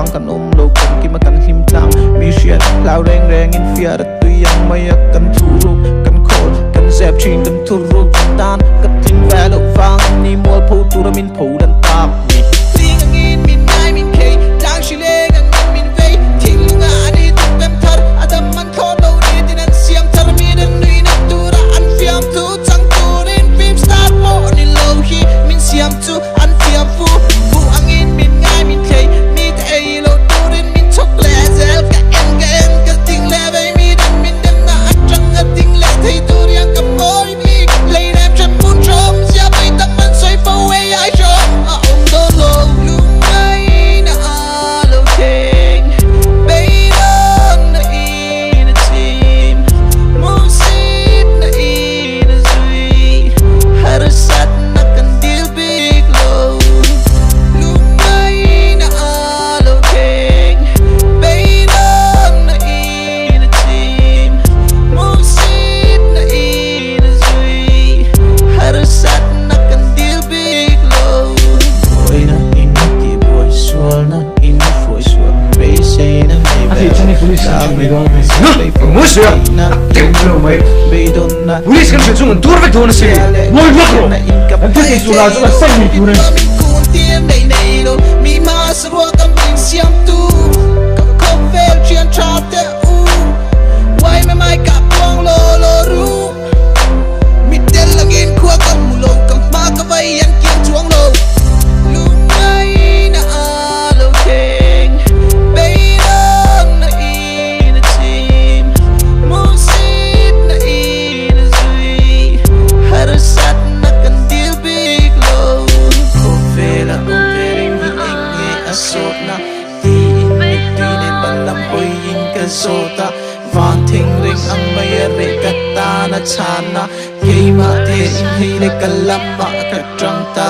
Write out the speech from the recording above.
vang kan lo kan ki ma kan him tang mi shia lao reng reng in fia dat tu yang mai kan thu ru kan khol kan zep chin kan thu ru tan kan tin va lo vang ni mol phu tu ra min phu dan tap mi ting angin min nai min kei dang shile ngang min vei ting nga ani tu pem thar adam man kho lo ni tin an siam thar mi den nui na tu ra an fiam tu chang tu rin film start mo ni lo hi min siam tu an fiam fu bu angin min ngai min kei mi te ai lo tu rin min chok le zel ka en ka ting le vei mi den min den na atang a ting le thei tu riang ka moi mi lei nem chan mun chom sia bai tam man soi fo we ai chom a om do lo lu mai na a lo king bay don na in a team musit na in a zui har sat na kan deal big low lu mai na a lo king bay don na in a team musit na in a zui har sat na kan deal big low boy na in ki boy swal na in foi swal bay say na bay police na bay don na police kan betul tur betul na sih mau makro nanti disuruh sudah seni tu nih kun tien nei nei lo mi ma sro kam bin siam tu ka vel chian chate u wai me mai ka pong lo ru mi tel lagin khua kam mulo kam ma ka vai an kian chuang lo lu mai na a lo king bay don na in a team musit na in a zui har sat na kan deal big low ko vela o vering hi inge asot na ti in ni tinen balam hoi in ka sota van thing ring ang mai re ka ta na chana ke ma te in hi le kalam ma ka trang ta